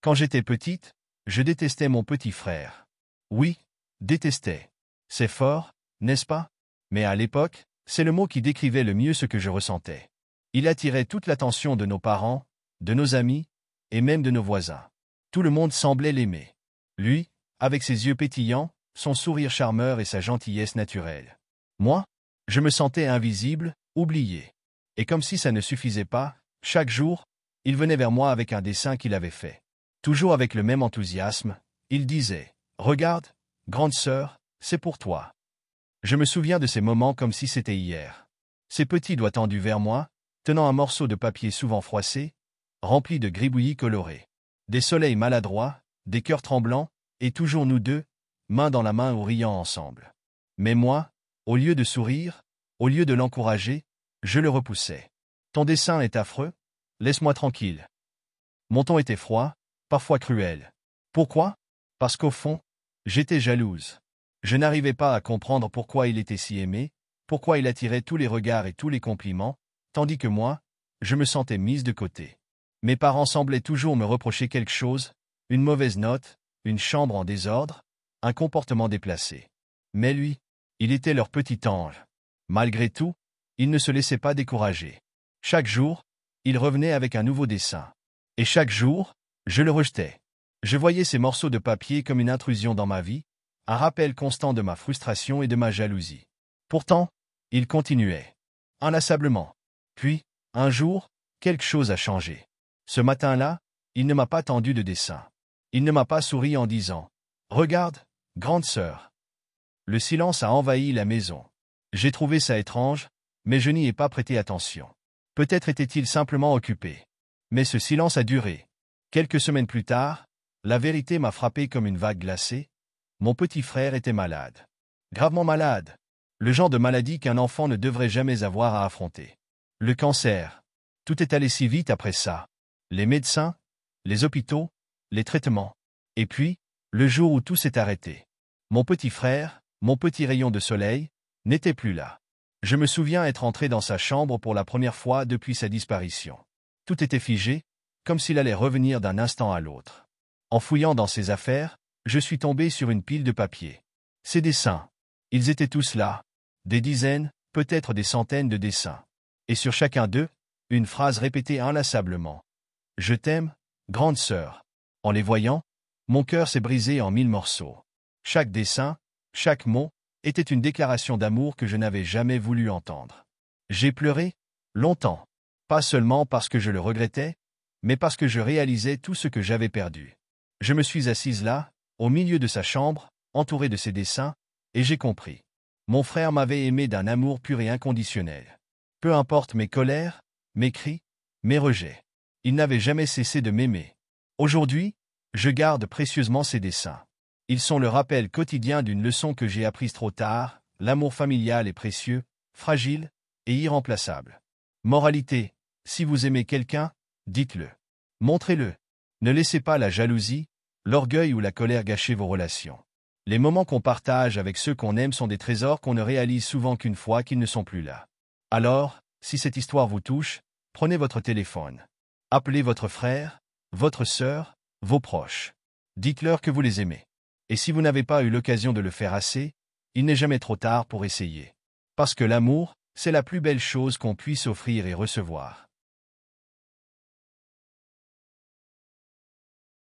Quand j'étais petite, je détestais mon petit frère. Oui, détestais. C'est fort, n'est-ce pas? Mais à l'époque, c'est le mot qui décrivait le mieux ce que je ressentais. Il attirait toute l'attention de nos parents, de nos amis, et même de nos voisins. Tout le monde semblait l'aimer. Lui, avec ses yeux pétillants, son sourire charmeur et sa gentillesse naturelle. Moi, je me sentais invisible, oublié. Et comme si ça ne suffisait pas, chaque jour, il venait vers moi avec un dessin qu'il avait fait. Toujours avec le même enthousiasme, il disait « Regarde, grande sœur, c'est pour toi ». Je me souviens de ces moments comme si c'était hier. Ses petits doigts tendus vers moi, tenant un morceau de papier souvent froissé, rempli de gribouillis colorés. Des soleils maladroits, des cœurs tremblants, et toujours nous deux, main dans la main ou riant ensemble. Mais moi, au lieu de sourire, au lieu de l'encourager, je le repoussais. « Ton dessin est affreux, laisse-moi tranquille. » Mon ton était froid, parfois cruel. Pourquoi? Parce qu'au fond, j'étais jalouse. Je n'arrivais pas à comprendre pourquoi il était si aimé, pourquoi il attirait tous les regards et tous les compliments, tandis que moi, je me sentais mise de côté. Mes parents semblaient toujours me reprocher quelque chose, une mauvaise note, une chambre en désordre, un comportement déplacé. Mais lui, il était leur petit ange. Malgré tout, il ne se laissait pas décourager. Chaque jour, il revenait avec un nouveau dessin. Et chaque jour, je le rejetais. Je voyais ces morceaux de papier comme une intrusion dans ma vie, un rappel constant de ma frustration et de ma jalousie. Pourtant, il continuait. Inlassablement. Puis, un jour, quelque chose a changé. Ce matin-là, il ne m'a pas tendu de dessin. Il ne m'a pas souri en disant « Regarde, grande sœur ». Le silence a envahi la maison. J'ai trouvé ça étrange, mais je n'y ai pas prêté attention. Peut-être était-il simplement occupé. Mais ce silence a duré. Quelques semaines plus tard, la vérité m'a frappé comme une vague glacée. Mon petit frère était malade. Gravement malade. Le genre de maladie qu'un enfant ne devrait jamais avoir à affronter. Le cancer. Tout est allé si vite après ça. Les médecins, les hôpitaux, les traitements. Et puis, le jour où tout s'est arrêté. Mon petit frère, mon petit rayon de soleil, n'était plus là. Je me souviens être entré dans sa chambre pour la première fois depuis sa disparition. Tout était figé, comme s'il allait revenir d'un instant à l'autre. En fouillant dans ses affaires, je suis tombé sur une pile de papier. Ses dessins. Ils étaient tous là. Des dizaines, peut-être des centaines de dessins. Et sur chacun d'eux, une phrase répétée inlassablement. « Je t'aime, grande sœur ». En les voyant, mon cœur s'est brisé en 1000 morceaux. Chaque dessin, chaque mot, était une déclaration d'amour que je n'avais jamais voulu entendre. J'ai pleuré, longtemps. Pas seulement parce que je le regrettais, mais parce que je réalisais tout ce que j'avais perdu. Je me suis assise là, au milieu de sa chambre, entourée de ses dessins, et j'ai compris. Mon frère m'avait aimé d'un amour pur et inconditionnel. Peu importe mes colères, mes cris, mes rejets. Il n'avait jamais cessé de m'aimer. Aujourd'hui, je garde précieusement ses dessins. Ils sont le rappel quotidien d'une leçon que j'ai apprise trop tard, l'amour familial est précieux, fragile et irremplaçable. Moralité, si vous aimez quelqu'un, dites-le. Montrez-le. Ne laissez pas la jalousie, l'orgueil ou la colère gâcher vos relations. Les moments qu'on partage avec ceux qu'on aime sont des trésors qu'on ne réalise souvent qu'une fois qu'ils ne sont plus là. Alors, si cette histoire vous touche, prenez votre téléphone. Appelez votre frère, votre sœur, vos proches. Dites-leur que vous les aimez. Et si vous n'avez pas eu l'occasion de le faire assez, il n'est jamais trop tard pour essayer. Parce que l'amour, c'est la plus belle chose qu'on puisse offrir et recevoir.